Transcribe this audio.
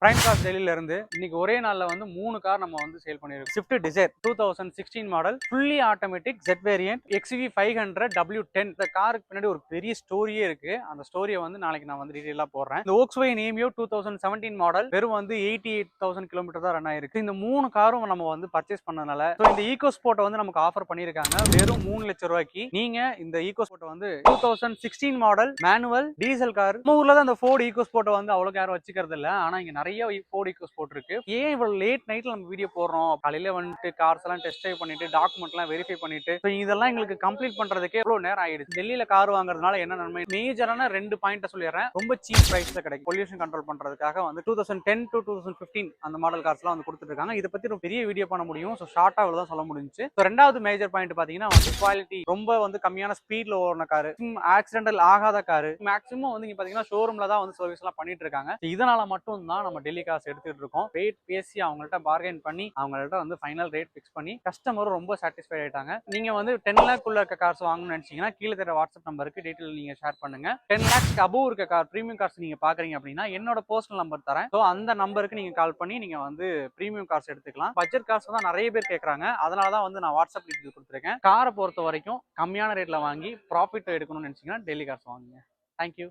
Prime cars டெல்லியில இருந்து இன்னைக்கு ஒரே நாள்ல வந்து 3 கார் நம்ம வந்து சேல் பண்ணிருக்கோம். Swift Dzire 2016 model fully automatic zed variant XUV 500 W10. இந்த காருக்கு பின்னாடி ஒரு பெரிய ஸ்டோரியே இருக்கு. அந்த ஸ்டோரியை வந்து நாளைக்கு நான் வந்து டீடைலா போடுறேன். இந்த Volkswagen Emio 2017 மாடல் வெறும் வந்து 88,000 கிலோமீட்டர் தான் ரன் ஆயிருக்கு. இந்த 3 காரும் நம்ம வந்து பர்ச்சேஸ் பண்ணனால இந்த ஈகோ ஸ்போர்ட்டை வந்து நமக்கு ஆஃபர் பண்ணிருக்காங்க. வெறும் 3 லட்சம் ரூபாய்க்கு நீங்க இந்த ஈகோ ஸ்போர்ட்டை வந்து 2016 மாடல் மேனுவல் டீசல் கார். நம்ம ஊர்ல தான் அந்த ஃபோர்ட் ஈகோ ஸ்போர்ட்டை வந்து அவ்வளவு யாரும் வச்சுக்கிறது இல்ல. ஆனா இங்க நிறைய ஃபோர்ட் ஈகோ ஸ்போர்ட் இருக்கு. ஏன் இவ்வளவு லேட் நைட்ல நம்ம வீடியோ போடுறோம்? காலையில வந்துட்டு கார்ஸ் எல்லாம் டெஸ்ட் ட்ரைவ் பண்ணிட்டு டாக்குமெண்ட் எல்லாம் வெரிஃபை பண்ணிட்டு இதெல்லாம் எங்களுக்கு கம்ப்ளீட் பண்றதுக்கே எவ்வளவு நேரம் ஆயிடுச்சு. டெல்லியில கார் வாங்குறதுனால என்ன நன்மை? மேஜரான 2 பாயிண்ட் சொல்லிடுறேன். ரொம்ப சீப் பிரைஸ்ல கிடைக்கும். பொல்யூஷன் கண்ட்ரோல் பண்றதுக்காக வந்து 2010 to 2015 அந்த மாடல் கார்ஸ் எல்லாம் வந்து கொடுத்துட்டு இருக்காங்க. இதை பத்தி ஒரு பெரிய வீடியோ பண்ண முடியும். ஷார்ட்டா தான் சொல்ல முடிஞ்சு. ரெண்டாவது மேஜர் பாயிண்ட் பாத்தீங்கன்னா வந்து குவாலிட்டி. ரொம்ப வந்து கம்மியான ஸ்பீட்ல ஓடுன காரு, ஆக்சிடென்டல் ஆகாத காரு, மேக்ஸிமம் வந்து இங்க பாத்தீங்கன்னா ஷோரூம்ல தான் வந்து சர்வீஸ் எல்லாம் பண்ணிட்டு இருக்காங்க. இதனால மட்டும் தான் நம்ம டெல்லி காசு எடுத்துட்டு இருக்கோம். ரேட் பேசி அவங்கள்ட்ட பார்கெயின் பண்ணி அவங்கள்ட்ட வந்து ஃபைனல் ரேட் ஃபிக்ஸ் பண்ணி கஸ்டமரும் ரொம்ப சாட்டிஸ்ஃபைட் ஆயிட்டாங்க. நீங்க வந்து 10 லேக் உள்ள இருக்க கார்ஸ் வாங்கணும்னு நினைச்சீங்கன்னா கீழே தர வாட்ஸ்அப் நம்பருக்கு டீடைல் நீங்க ஷேர் பண்ணுங்க. 10 லேக்ஸ் அபோவ் இருக்க கார் பிரீமியம் கார்ஸ் நீங்க பாக்குறீங்க அப்படின்னா என்னோட பர்சனல் நம்பர் தரேன். ஸோ அந்த நம்பருக்கு நீங்க கால் பண்ணி நீங்க வந்து பிரீமியம் கார்ஸ் எடுத்துக்கலாம். பட்ஜெட் கார்ஸ் தான் நிறைய பேர் கேட்கறாங்க. அதனால தான் வந்து நான் வாட்ஸ்அப் டீடைல் கொடுத்துருக்கேன். காரை பொறுத்த வரைக்கும் கம்மியான ரேட்ல வாங்கி ப்ராஃபிட் எடுக்கணும்னு நினைச்சீங்கன்னா டெல்லி கார்ஸ் வாங்குங்க. தேங்க்யூ.